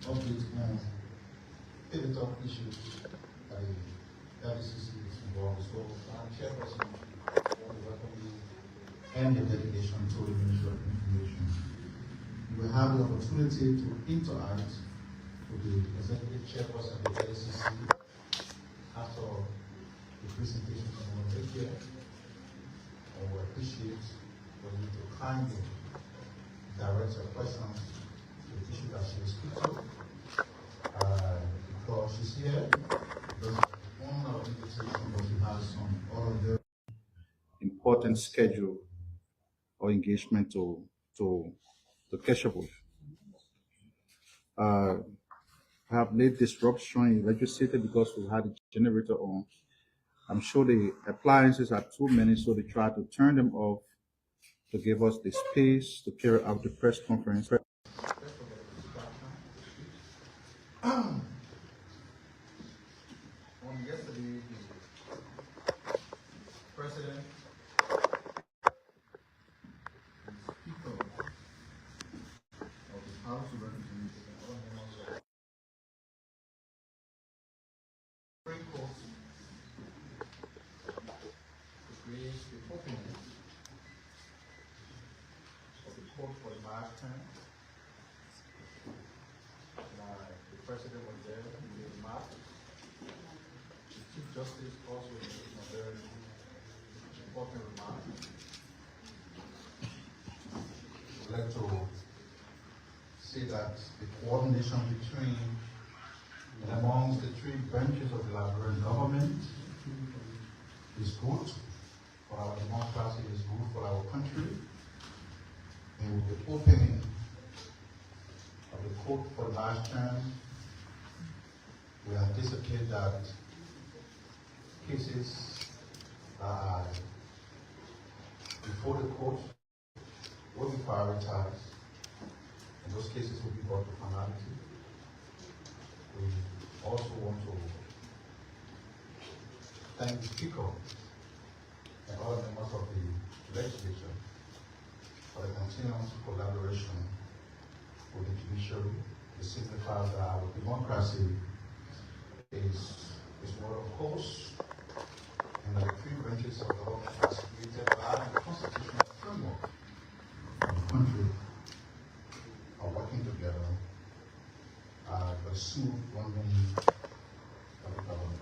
update on pivotal issues that the LACC is involved. So, Chairperson, I want to welcome you and your delegation to the Ministry of Information. You will have the opportunity to interact with the Executive Chairperson of the LACC after the presentation from the here. I would appreciate for you to kindly direct your questions to the issue that she will speak to. Because she's here, because on our invitation, but she has some other important schedule or engagement to catch up with. I have late disruption in legislature because we had a generator on. I'm sure the appliances are too many, so they try to turn them off to give us the space to carry out the press conference. On yesterday, the president and speaker of the House of Representatives Supreme Court to create the opening of the court for the last term. The president was there, he made a remark. The Chief Justice also made a very important remark. I'd like to say that the coordination between and amongst the three branches of the Liberian government is good for our democracy, is good for our country. And with the opening of the court for the last term, we anticipate that cases that are before the court will be prioritized, and those cases will be brought to finality. We also want to thank the Speaker and all members of the legislature for the continuous collaboration with the judiciary. It signifies that our democracy is one of course, and that the three branches of government as created by the constitutional framework of the country are working together for a smooth running of the government.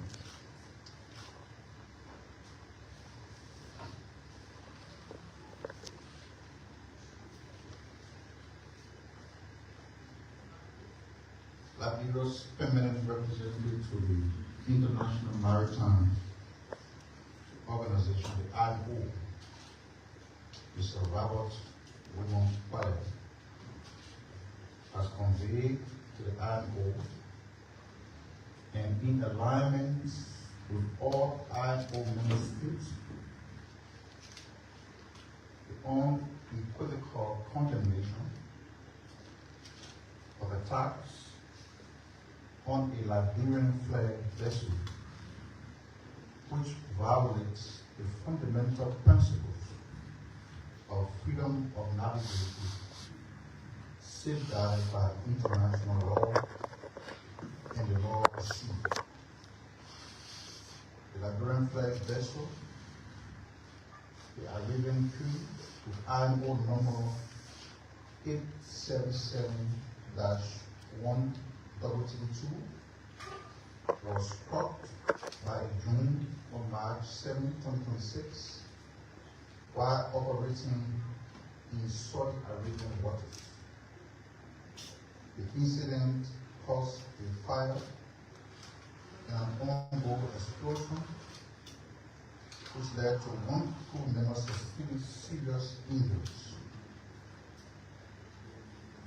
Liberia's permanent representative to the International Maritime Organization, the IMO, Mr. Robert William Quayle, has conveyed to the IMO, and in alignment with all IMO member states, the unequivocal condemnation of attacks on a Liberian flag vessel which violates the fundamental principles of freedom of navigation safeguarded by international law and the law of sea. The Liberian flag vessel, the Arabian Crew, with IMO number 877-122, was struck by June or March 7, 2026, while operating in Saudi Arabian waters. The incident caused a fire and an onboard explosion, which led to one crew member sustaining serious injuries.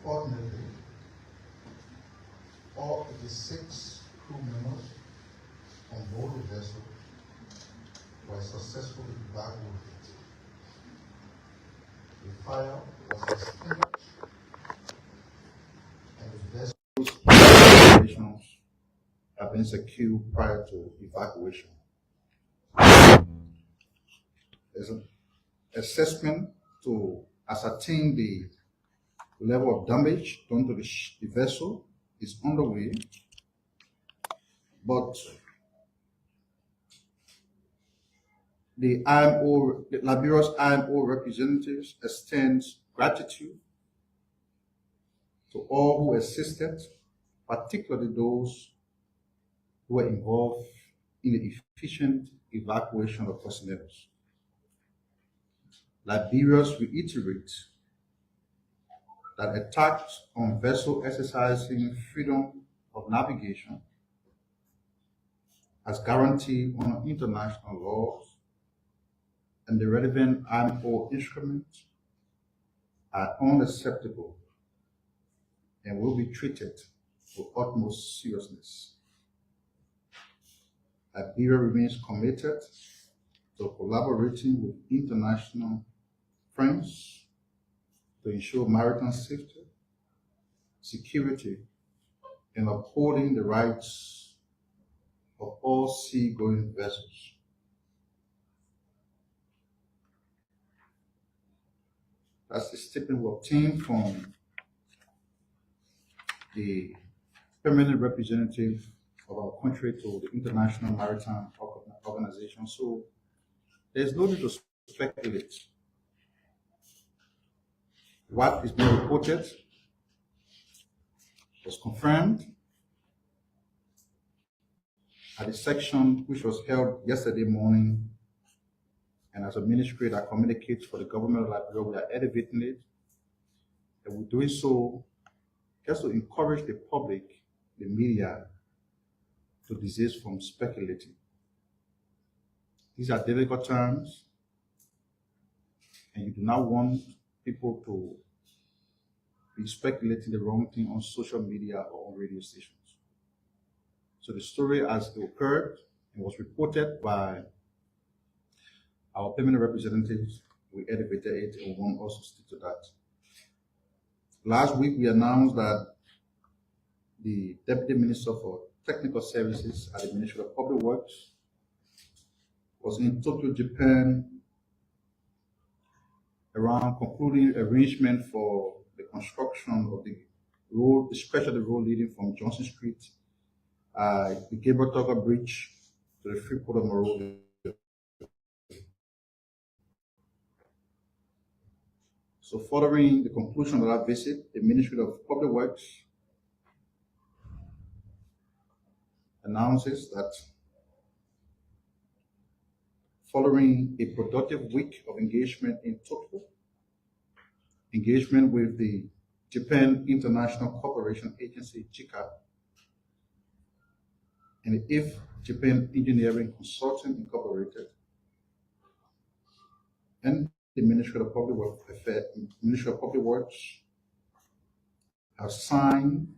Fortunately, all 86 crew members on board the vessel were successfully evacuated. The fire was extinguished and the vessel's operations have been secured prior to evacuation. There's an assessment to ascertain the level of damage done to the vessel is underway, but the Liberia's IMO representatives extends gratitude to all who assisted, particularly those who were involved in the efficient evacuation of personnel. Liberians reiterate that attacks on vessels exercising freedom of navigation as guaranteed under international laws and the relevant IMO instruments are unacceptable and will be treated with utmost seriousness. Liberia remains committed to collaborating with international friends to ensure maritime safety, security, and upholding the rights of all seagoing vessels. That's the statement we obtained from the permanent representative of our country to the International Maritime Organization. So there's no need to speculate. What is being reported was confirmed at the section which was held yesterday morning, and as a ministry that communicates for the government of Liberia, we are elevating it, and we're doing so just to encourage the public, the media, to desist from speculating. These are difficult times, and you do not want people to be speculating the wrong thing on social media or on radio stations. So the story as it occurred and was reported by our permanent representatives, we elevated it and we want also stick to that. Last week we announced that the Deputy Minister for Technical Services at the Ministry of Public Works was in Tokyo, Japan, around concluding arrangement for the construction of the road, the stretch of the road leading from Johnson Street, the Gabriel Tucker Bridge to the Freeport of Monrovia. So following the conclusion of that visit, the Ministry of Public Works announces that following a productive week of engagement in Tokyo, engagement with the Japan International Cooperation Agency, JICA, and the IF Japan Engineering Consulting Incorporated, and the Ministry of Public Works have signed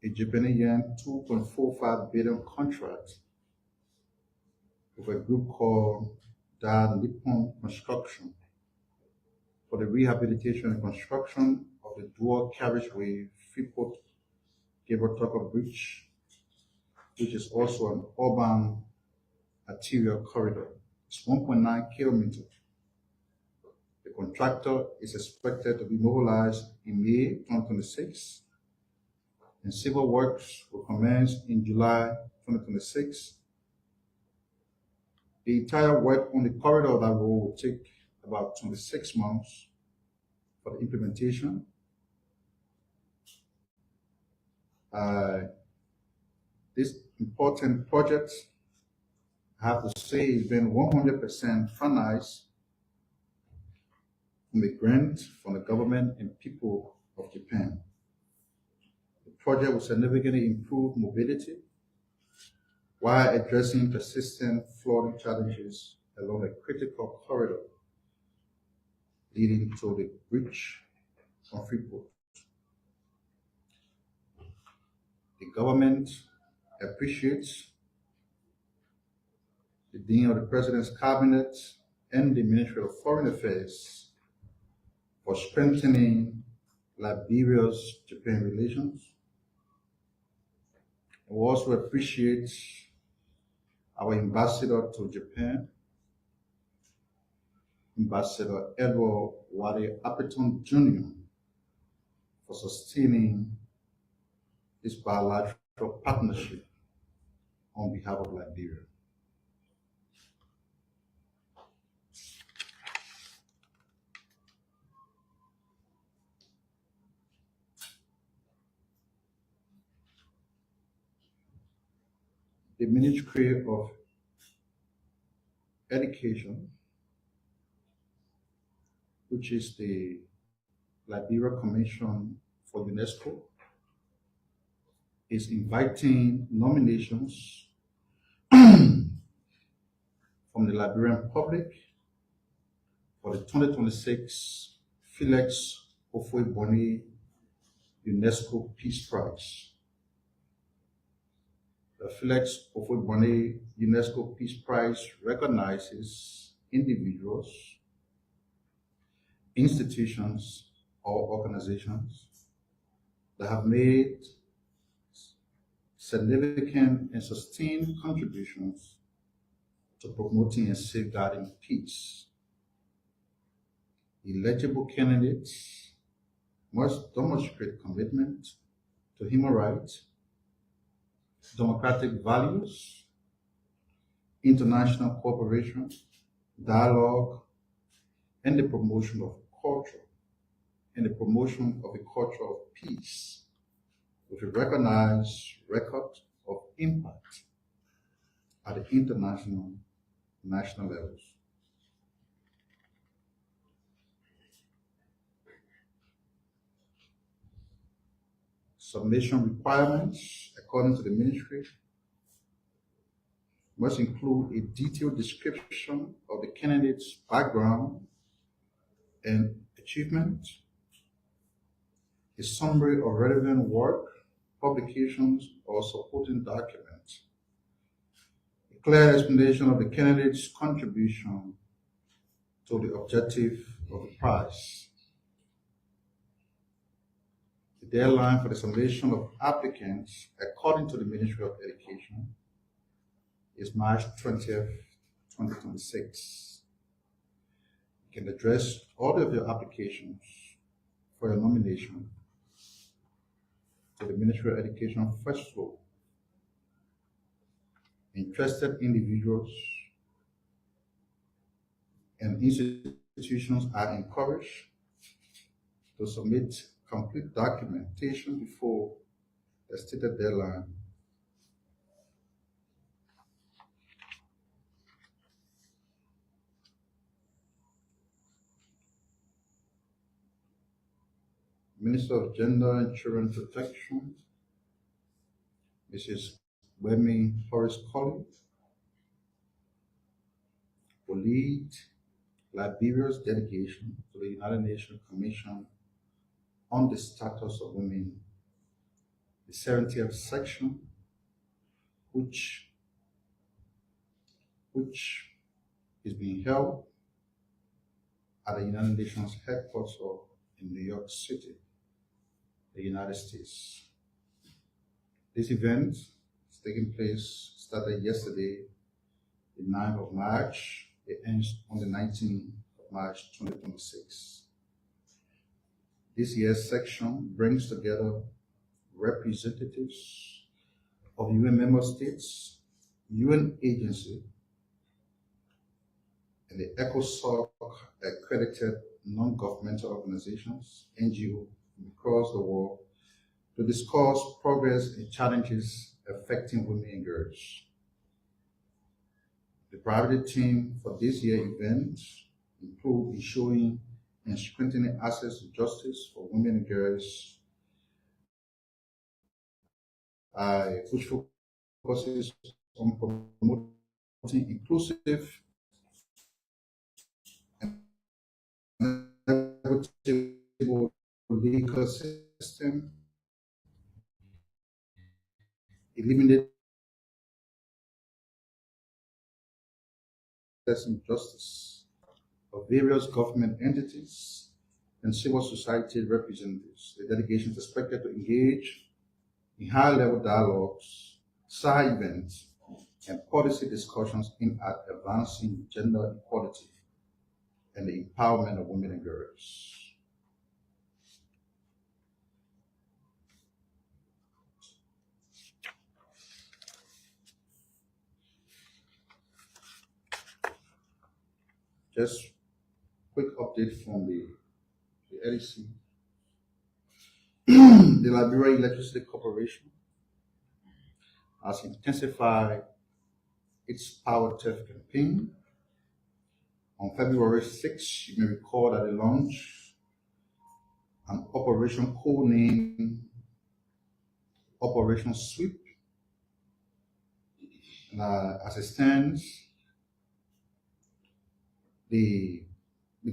a Japanese yen 2.45 billion contract with a group called Da Nippon Construction for the rehabilitation and construction of the dual carriageway Freeport Gabriel Tucker Bridge, which is also an urban arterial corridor. It's 1.9 kilometers. The contractor is expected to be mobilized in May 2026, and civil works will commence in July 2026. The entire work on the corridor of that road will take about 26 months for the implementation. This important project, I have to say, has been 100% financed from the grant from the government and people of Japan. The project will significantly improve mobility while addressing persistent flooding challenges along a critical corridor leading to the bridge on Freeport. The government appreciates the Dean of the President's Cabinet and the Ministry of Foreign Affairs for strengthening Liberia's Japan relations. We also appreciate our ambassador to Japan, Ambassador Edward Wade Appleton Jr., for sustaining this bilateral partnership on behalf of Liberia. The Ministry of Education, which is the Liberia Commission for UNESCO, is inviting nominations from the Liberian public for the 2026 Felix Ofoe-Boni UNESCO Peace Prize. The Felix Ofoe-Boni UNESCO Peace Prize recognizes individuals, institutions, or organizations that have made significant and sustained contributions to promoting and safeguarding peace. Eligible candidates must demonstrate commitment to human rights, democratic values, international cooperation, dialogue, and the promotion of culture, and the promotion of a culture of peace with a recognized record of impact at the international and national levels. Submission requirements, according to the ministry, must include a detailed description of the candidate's background and achievement, a summary of relevant work, publications, or supporting documents, a clear explanation of the candidate's contribution to the objective of the prize. The deadline for the submission of applicants, according to the Ministry of Education, is March 20th, 2026. You can address all of your applications for your nomination to the Ministry of Education first floor. Interested individuals and institutions are encouraged to submit complete documentation before the stated deadline. Minister of Gender and Children Protection, Mrs. Wemi Horace Colley, will lead Liberia's delegation to the United Nations Commission on the Status of Women, the 70th section, which is being held at the United Nations headquarters in New York City, the United States. This event is taking place, started yesterday, the 9th of March. It ends on the 19th of March 2026. This year's section brings together representatives of UN member states, UN agency, and the ECOSOC accredited non-governmental organizations, NGO, from across the world to discuss progress and challenges affecting women and girls. The priority theme for this year's event include ensuring and strengthening access to justice for women and girls, which focuses on promoting inclusive and equitable legal system, eliminating justice of various government entities and civil society representatives. The delegation is expected to engage in high-level dialogues, side events, and policy discussions aimed at advancing gender equality and the empowerment of women and girls. Just quick update from the LACC. The Liberia Electricity Corporation has intensified its power theft campaign. On February 6, you may recall that they launched an operation codenamed Operation Sweep. And as it stands, the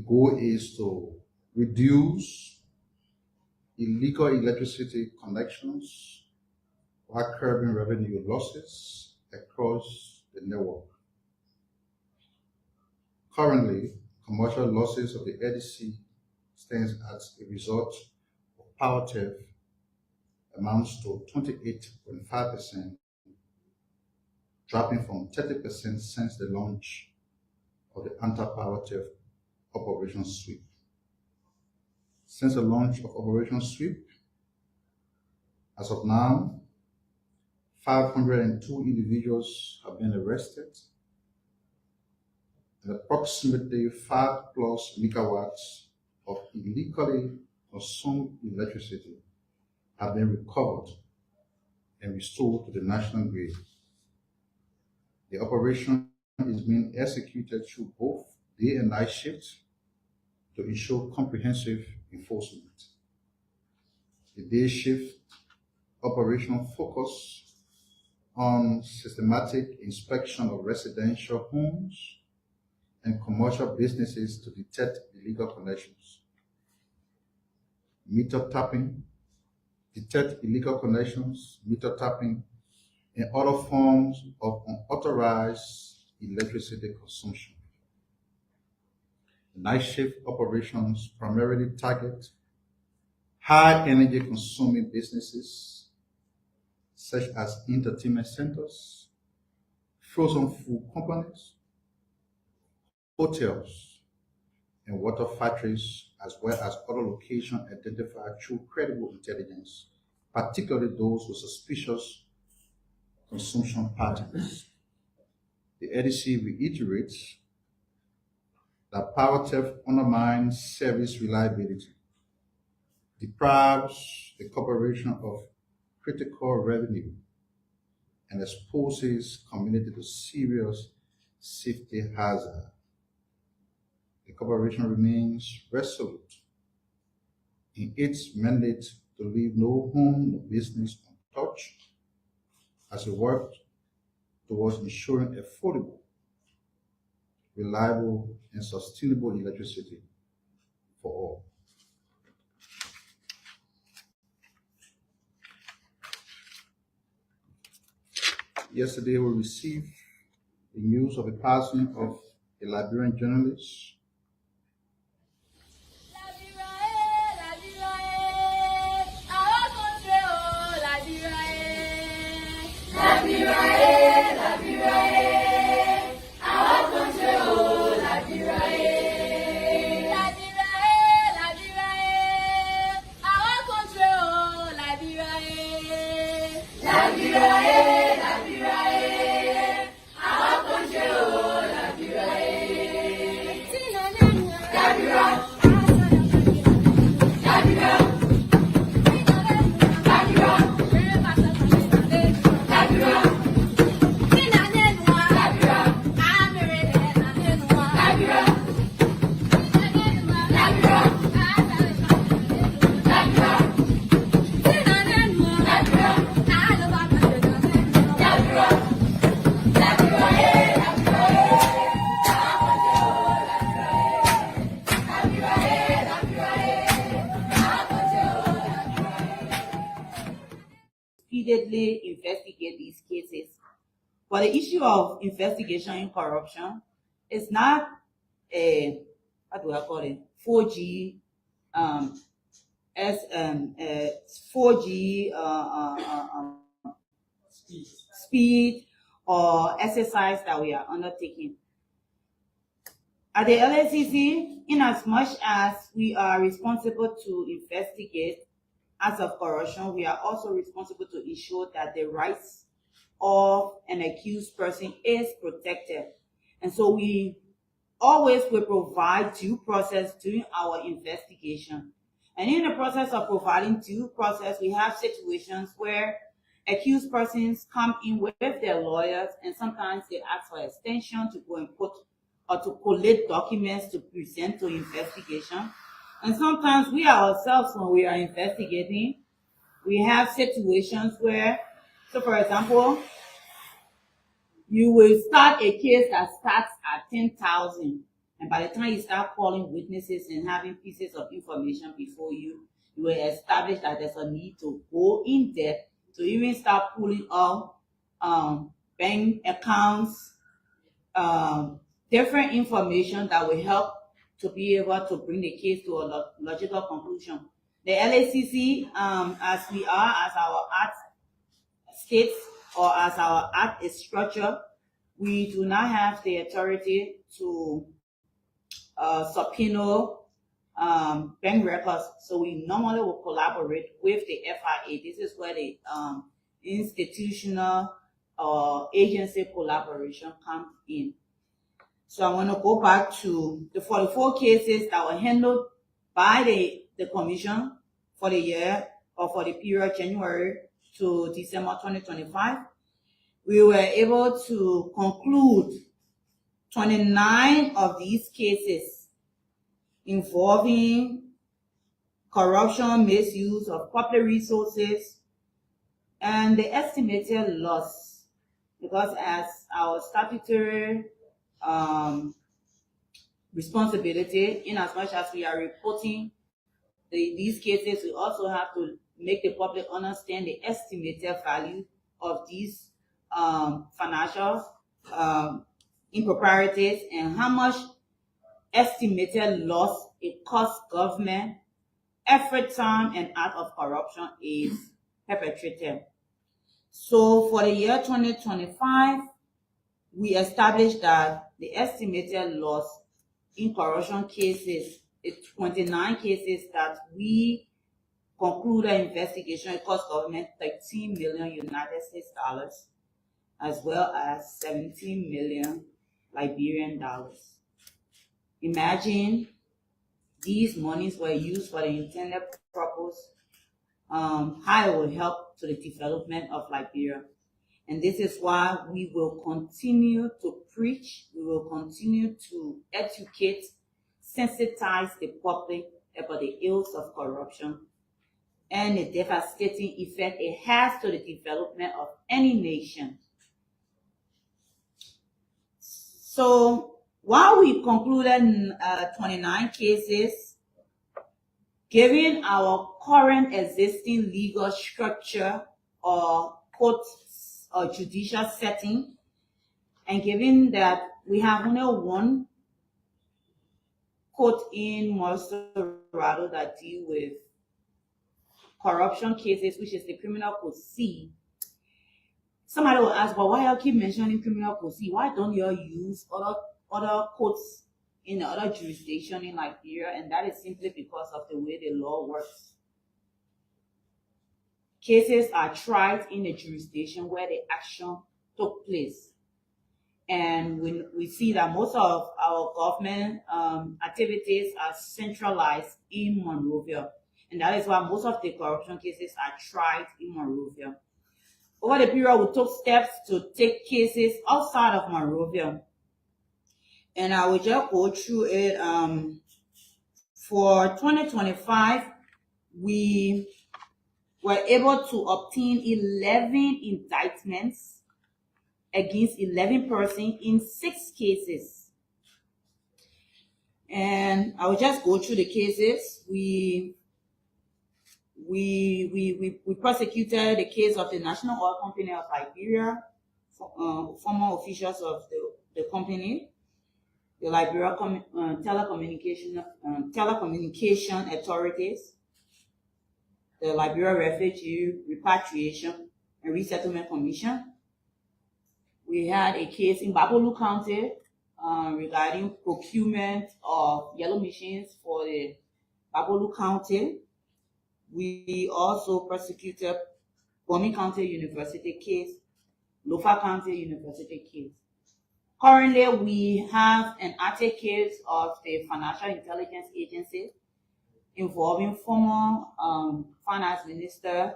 goal is to reduce illegal electricity connections while curbing revenue losses across the network. Currently, commercial losses of the LACC stands as a result of power theft amounts to 28.5%, dropping from 30% since the launch of the anti-power theft Operation Sweep. Since the launch of Operation Sweep, as of now, 502 individuals have been arrested, and approximately 5+ megawatts of illegally consumed electricity have been recovered and restored to the national grid. The operation is being executed through both day and night shifts to ensure comprehensive enforcement. The day shift operation focus on systematic inspection of residential homes and commercial businesses to detect illegal connections. Meter tapping, detect illegal connections, meter tapping, and other forms of unauthorized electricity consumption. Night shift operations primarily target high energy consuming businesses such as entertainment centers, frozen food companies, hotels, and water factories, as well as other locations identified through credible intelligence, particularly those with suspicious consumption patterns. The LACC reiterates that power theft undermines service reliability, deprives the corporation of critical revenue, and exposes community to serious safety hazard. The corporation remains resolute in its mandate to leave no home or business untouched as it works towards ensuring affordable, reliable, and sustainable electricity for all. Yesterday, we received the news of the passing of a Liberian journalist. Repeatedly investigate these cases. But the issue of investigation in corruption is not a, what do I call it, 4G, as 4G speed or exercise that we are undertaking. At the LACC, in as much as we are responsible to investigate acts of corruption, we are also responsible to ensure that the rights of an accused person is protected. And so we always will provide due process during our investigation. And in the process of providing due process, we have situations where accused persons come in with their lawyers, and sometimes they ask for extension to go and put or to collate documents to present to investigation. And sometimes we ourselves, when we are investigating, we have situations where, so for example, you will start a case that starts at 10,000, and by the time you start calling witnesses and having pieces of information before you, you will establish that there's a need to go in depth to even start pulling out bank accounts, different information that will help to be able to bring the case to a logical conclusion. The LACC, as we are, as our act states, or as our act is structured, we do not have the authority to subpoena bank records. So we normally will collaborate with the FIA. This is where the institutional or agency collaboration comes in. So I want to go back to the 44 cases that were handled by the commission for the year or for the period January to December 2025. We were able to conclude 29 of these cases involving corruption, misuse of public resources, and the estimated loss, because as our statutory responsibility, in as much as we are reporting these cases, we also have to make the public understand the estimated value of these financial improprieties and how much estimated loss it costs government every time an act of corruption is perpetrated. So for the year 2025, we established that the estimated loss in corruption cases, it's 29 cases that we concluded investigation, it cost government 13 million United States dollars, as well as 17 million Liberian dollars. Imagine these monies were used for the intended purpose, how it will help to the development of Liberia. And this is why we will continue to preach, we will continue to educate, sensitize the public about the ills of corruption and the devastating effect it has to the development of any nation. So while we concluded 29 cases, given our current existing legal structure or court or judicial setting, and given that we have only one court in Montserrat that deal with corruption cases, which is the Criminal Code C. Somebody will ask, but why y'all keep mentioning Criminal Code C? Why don't y'all use other courts in other jurisdiction in Liberia? And that is simply because of the way the law works. Cases are tried in a jurisdiction where the action took place. And when we see that most of our government activities are centralized in Monrovia. And that is why most of the corruption cases are tried in Monrovia. Over the period, we took steps to take cases outside of Monrovia. And I will just go through it. For 2025, we were able to obtain 11 indictments against 11 persons in 6 cases. And I will just go through the cases. We prosecuted the case of the National Oil Company of Liberia, former officials of the company, the Liberia telecommunication authorities, the Liberia Refugee Repatriation and Resettlement Commission. We had a case in Babolu County regarding procurement of yellow machines for the Babolu County. We also prosecuted Bomi County University case, Lofa County University case. Currently, we have an active case of the Financial Intelligence Agency involving former Finance Minister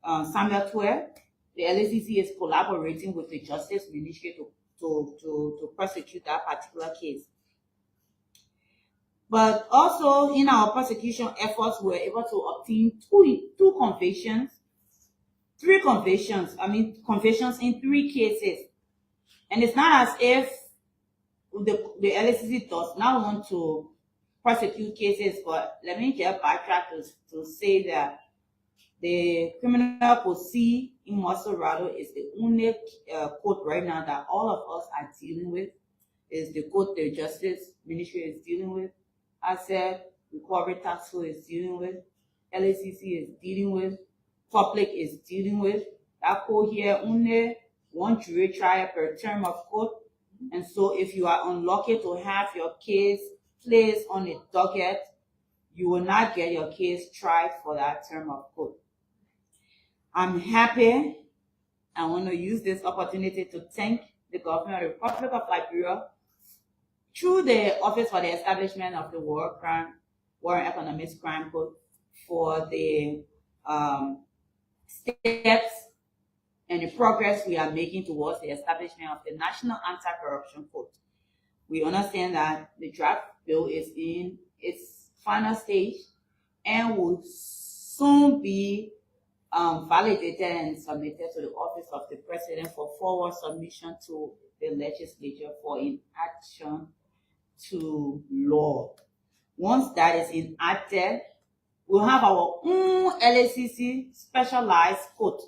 Samuel Twe. The LACC is collaborating with the Justice Ministry to prosecute that particular case. But also in our prosecution efforts, we were able to obtain two convictions, convictions in 3 cases. And it's not as if the LACC does not want to prosecute cases, but let me just backtrack to say that the criminal proceed in Maserado is the only court right now that all of us are dealing with. Is the court the Justice Ministry is dealing with, Asset Recovery Task Force is dealing with, LACC is dealing with, public is dealing with. That court here only 1 jury trial per term of court. And so if you are unlucky to have your case placed on a docket, you will not get your case tried for that term of court. I'm happy. I want to use this opportunity to thank the government of the Republic of Liberia through the Office for the Establishment of the War and Economic Crime Code for the steps and the progress we are making towards the establishment of the National Anti-Corruption Code. We understand that the draft bill is in its final stage and will soon be validated and submitted to the Office of the President for forward submission to the legislature for inaction to law. Once that is enacted, we'll have our own LACC specialized court,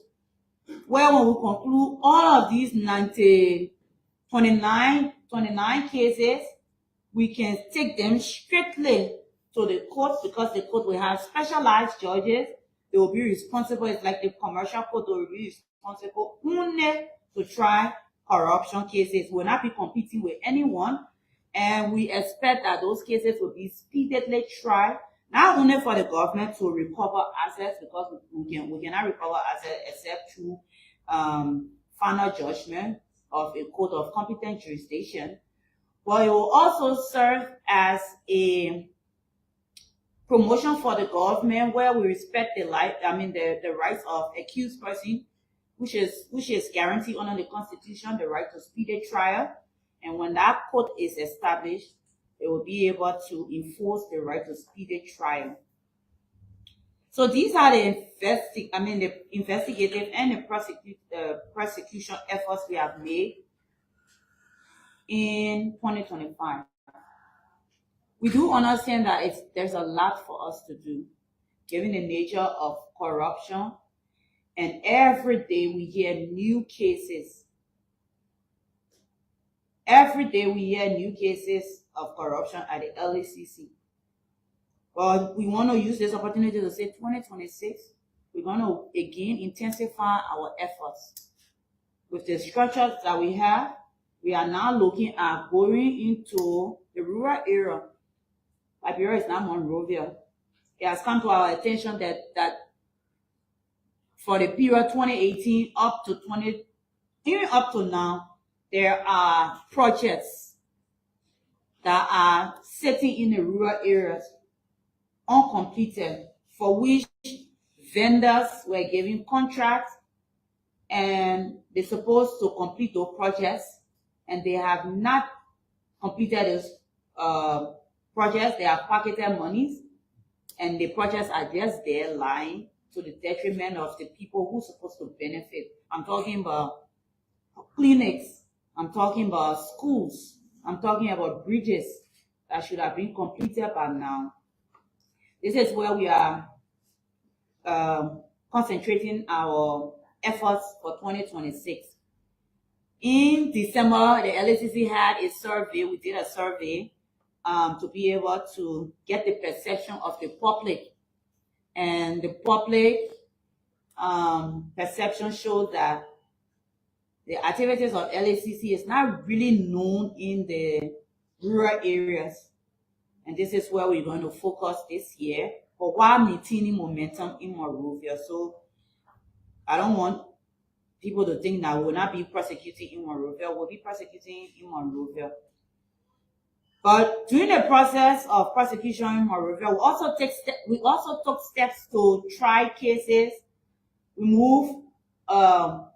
where when we conclude all of these 29 cases, we can take them strictly to the court, because the court will have specialized judges. They will be responsible. It's like the commercial court. They will be responsible only to try corruption cases. We will not be competing with anyone. And we expect that those cases will be speedily tried, not only for the government to recover assets, because we cannot recover assets except through final judgment of a court of competent jurisdiction, but it will also serve as a promotion for the government, where we respect the rights of accused person, which is guaranteed under the Constitution, the right to speedy trial. And when that court is established, it will be able to enforce the right to speedy trial. So these are the investigative and the prosecution efforts we have made in 2025. We do understand that there's a lot for us to do, given the nature of corruption, and every day we hear new cases. Every day we hear new cases of corruption at the LACC. But we want to use this opportunity to say 2026, we're going to again intensify our efforts. With the structures that we have, we are now looking at going into the rural area. Liberia is not Monrovia. It has come to our attention that for the period 2018 even up to now, there are projects that are sitting in the rural areas uncompleted, for which vendors were given contracts and they're supposed to complete those projects, and they have not completed those projects. They have pocketed monies, and the projects are just there lying to the detriment of the people who are supposed to benefit. I'm talking about clinics, I'm talking about schools, I'm talking about bridges that should have been completed by now. This is where we are concentrating our efforts for 2026. In December, the LACC had a survey. We did a survey to be able to get the perception of the public. And the public perception showed that the activities of LACC is not really known in the rural areas. And this is where we're going to focus this year, but while maintaining momentum in Monrovia. So I don't want people to think that we will not be prosecuting in Monrovia. We'll be prosecuting in Monrovia. But during the process of prosecution in Monrovia, we also took steps to try cases. We are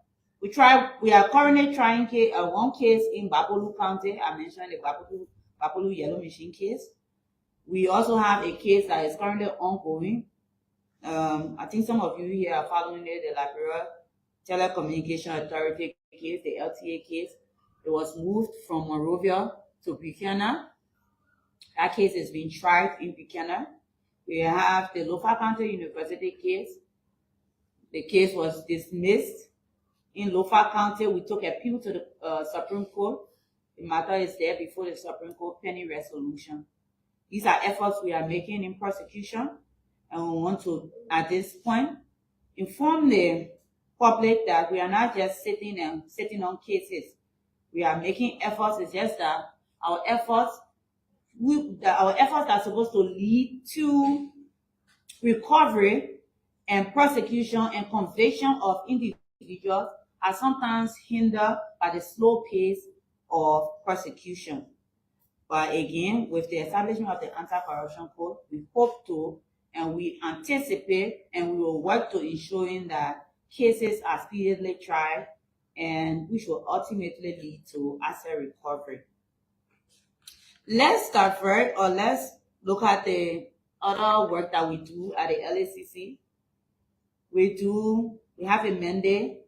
currently trying one case in Bapolu County. I mentioned the Bapolu Yellow Machine case. We also have a case that is currently ongoing. I think some of you here are following it, the Liberia Telecommunication Authority case, the LTA case. It was moved from Monrovia to Buchanan. That case is being tried in Buchanan. We have the Lofa County University case. The case was dismissed in Lofa County. We took appeal to the Supreme Court. The matter is there before the Supreme Court pending resolution. These are efforts we are making in prosecution, and we want to, at this point, inform the public that we are not just sitting on cases. We are making efforts. It's just that our efforts are supposed to lead to recovery and prosecution and conviction of individuals are sometimes hindered by the slow pace of prosecution. But again, with the establishment of the Anti-Corruption Code, we hope to, and we anticipate, and we will work to ensuring that cases are speedily tried, and which will ultimately lead to asset recovery. Let's look at the other work that we do at the LACC. We have a mandate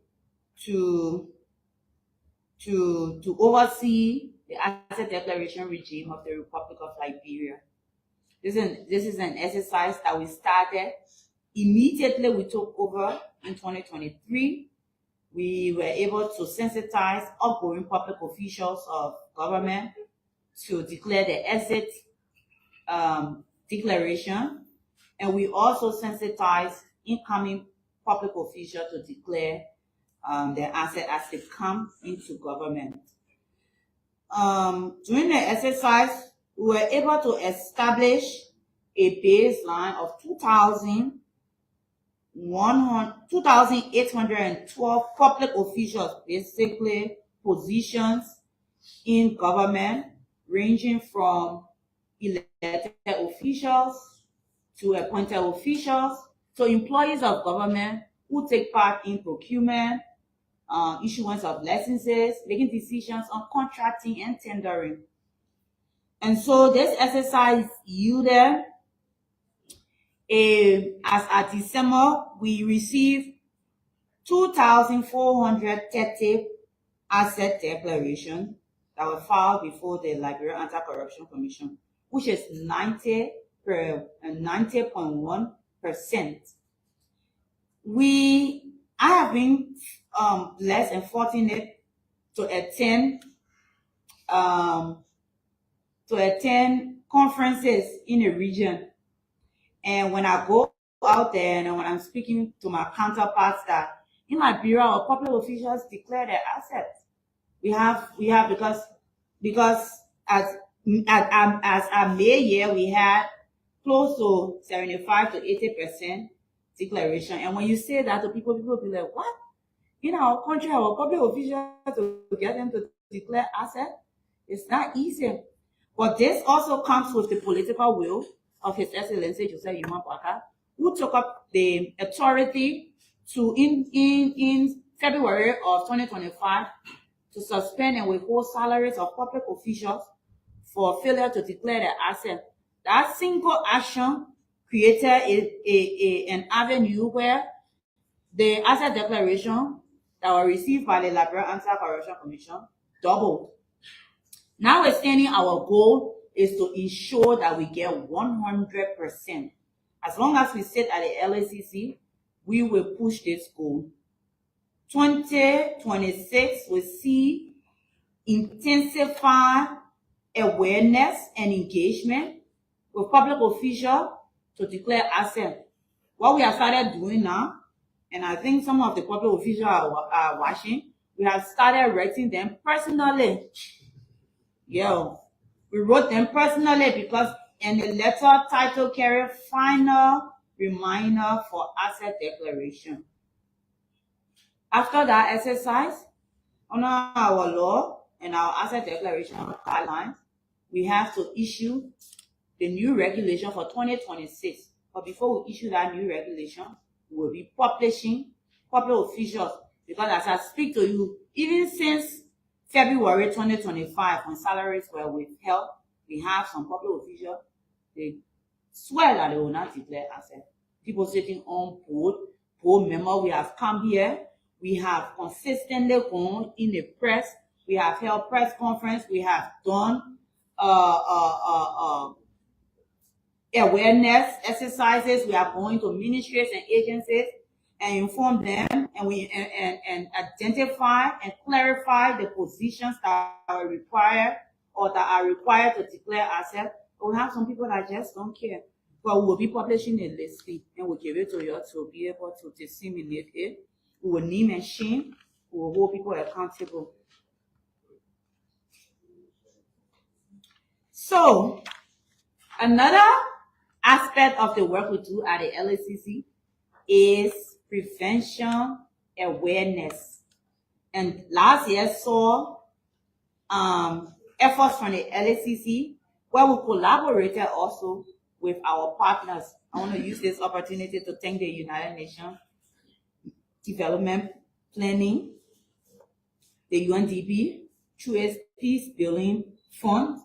to oversee the asset declaration regime of the Republic of Liberia. This is an exercise that we started immediately we took over in 2023. We were able to sensitize outgoing public officials of government to declare the asset declaration, and we also sensitize incoming public officials to declare their asset as they come into government. During the exercise, we were able to establish a baseline of 2,812 public officials, basically positions in government, ranging from elected officials to appointed officials to employees of government who take part in procurement, issuance of licenses, making decisions on contracting and tendering. And so this exercise yielded, as at December, we received 2,430 asset declarations that were filed before the Liberia Anti-Corruption Commission, which is 90.1%. I have been blessed and fortunate to attend conferences in the region. And when I go out there and when I'm speaking to my counterparts that in Liberia, our public officials declare their assets. We have because as our May year, we had close to 75 to 80% declaration. And when you say that to people will be like, what? In our country, our public officials to get them to declare assets, it's not easy. But this also comes with the political will of His Excellency Joseph Yuma Baka, who took up the authority to in February of 2025 to suspend and withhold salaries of public officials for failure to declare their assets. That single action created an avenue where the asset declaration that were received by the Liberia Anti-Corruption Commission doubled. Notwithstanding, our goal is to ensure that we get 100%. As long as we sit at the LACC, we will push this goal. 2026 will see intensified awareness and engagement with public officials to declare assets. What we have started doing now, and I think some of the public officials are watching, we have started writing them personally. Yeah, we wrote them personally because in the letter title carry final reminder for asset declaration. After that exercise, under our law and our asset declaration guidelines, we have to issue the new regulation for 2026. But before we issue that new regulation, we will be publishing public officials, because as I speak to you, even since February 2025, when salaries were withheld, we have some public officials, they swear that they will not declare assets. People sitting on board member, we have come here, we have consistently gone in the press, we have held press conference, we have done awareness exercises, we are going to ministries and agencies and inform them, and we and identify and clarify the positions that are required or that are required to declare assets. But we have some people that just don't care. But we will be publishing a listing and we'll give it to you to be able to disseminate it. We will name and shame, we will hold people accountable. So, another aspect of the work we do at the LACC is prevention awareness. And last year saw efforts from the LACC where we collaborated also with our partners. I want to use this opportunity to thank the United Nations Development Planning, the UNDP, through its Peace Building Fund,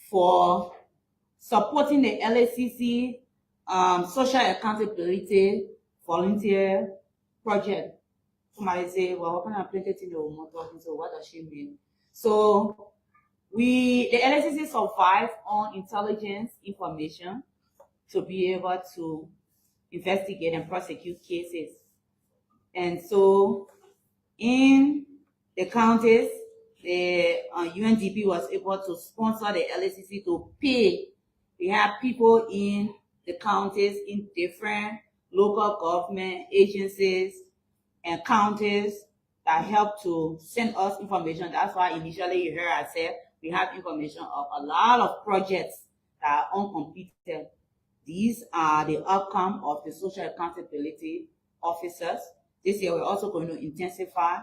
for supporting the LACC social accountability volunteer project. Somebody say, well, how can I print it in the home talking? So what does she mean? So the LACC survive on intelligence information to be able to investigate and prosecute cases. And so in the counties, the UNDP was able to sponsor the LACC to pay. We have people in the counties, in different local government agencies and counties that help to send us information. That's why initially you heard I said we have information of a lot of projects that are uncompleted. These are the outcome of the social accountability officers. This year we're also going to intensify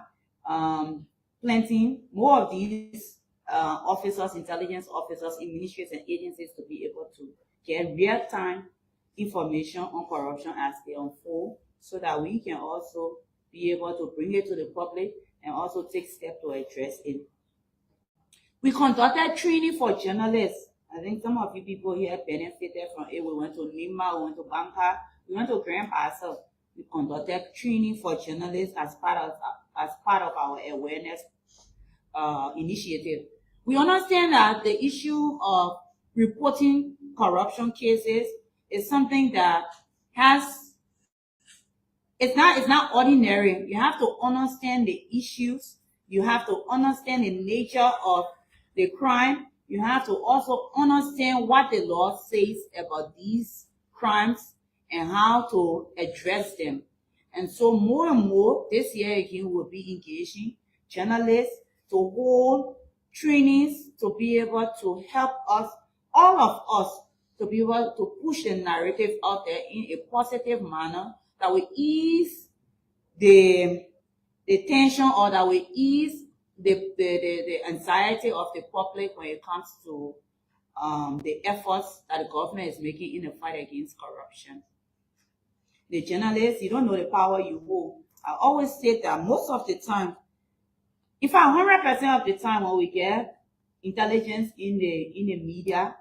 planting more of these officers, intelligence officers in ministries and agencies to be able to get real-time information on corruption as they unfold, so that we can also be able to bring it to the public and also take steps to address it. We conducted training for journalists. I think some of you people here benefited from it. We went to Nima, we went to Banka, we went to Grand Parcel. We conducted training for journalists as part of our awareness initiative. We understand that the issue of reporting corruption cases is something that it's not ordinary. You have to understand the issues. You have to understand the nature of the crime. You have to also understand what the law says about these crimes and how to address them. And so more and more this year again, we'll be engaging journalists to hold trainings to be able to help us, all of us, to be able to push the narrative out there in a positive manner that will ease the tension, or that will ease the anxiety of the public when it comes to the efforts that the government is making in the fight against corruption. The journalists, you don't know the power you hold. I always say that most of the time, in fact, 100% of the time when we get intelligence in the media,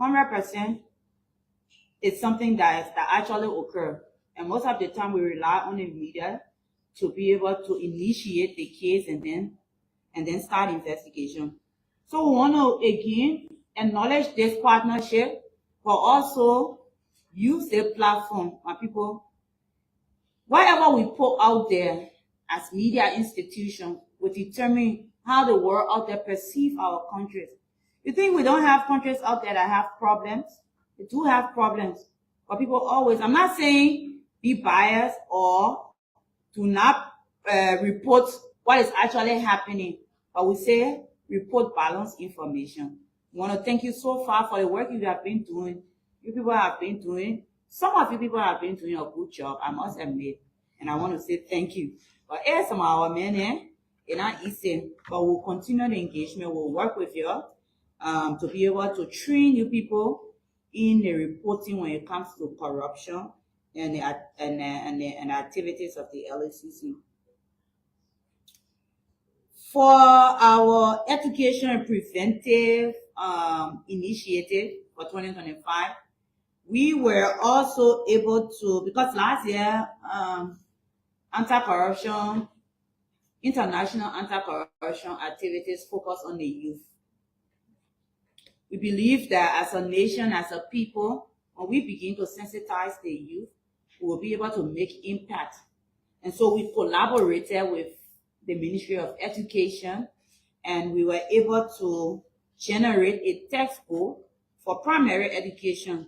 100% it's something that actually occurs. And most of the time we rely on the media to be able to initiate the case and then start investigation. So we want to again acknowledge this partnership, but also use the platform, my people. Whatever we put out there as media institutions will determine how the world out there perceive our countries. You think we don't have countries out there that have problems? We do have problems. But people always, I'm not saying be biased or do not report what is actually happening, but we say report balanced information. We want to thank you so far for the work you have been doing. You people have been doing, some of you people have been doing a good job, I must admit. and I want to say thank you. But here's some of our men here in our Eastern, but we'll continue the engagement. We'll work with you to be able to train you people in the reporting when it comes to corruption and the activities of the LACC. For our education and preventive initiative for 2025, we were also able to, because last year, international anti-corruption activities focused on the youth. We believe that as a nation, as a people, when we begin to sensitize the youth, we will be able to make impact. And so we collaborated with the Ministry of Education, and we were able to generate a textbook for primary education,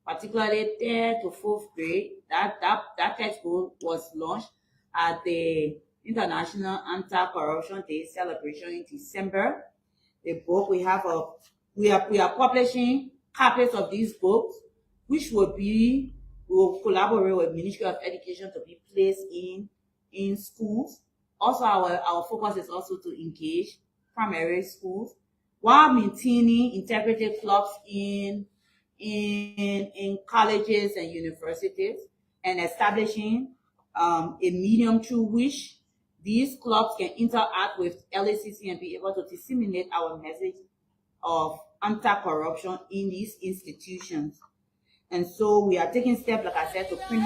particularly 3rd to 4th grade. That textbook was launched at the International Anti-Corruption Day celebration in December. The book we are publishing copies of these books, which we will collaborate with Ministry of Education to be placed in schools. Also, our focus is also to engage primary schools while maintaining integrity clubs in colleges and universities, and establishing a medium through which these clubs can interact with LACC and be able to disseminate our message of anti-corruption in these institutions. And so we are taking steps, like I said, to print.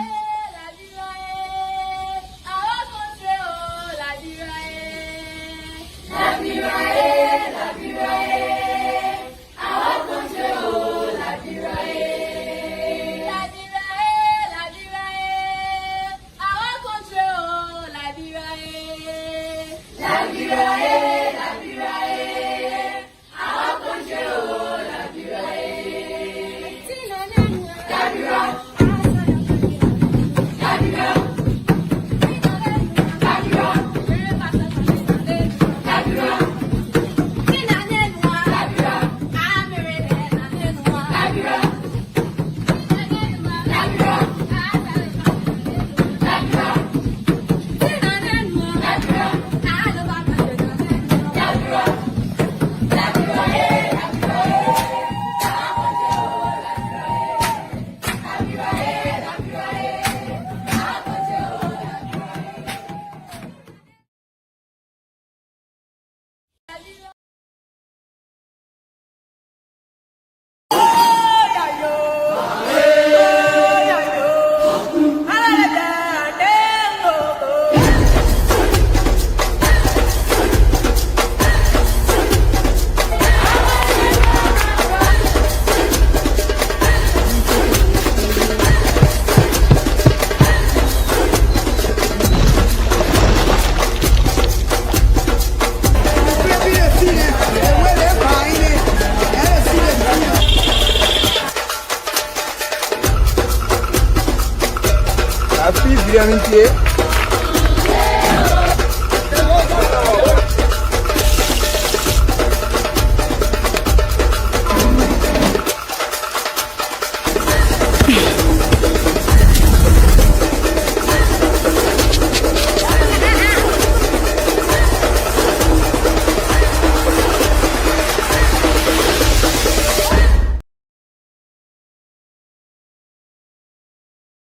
La fille vient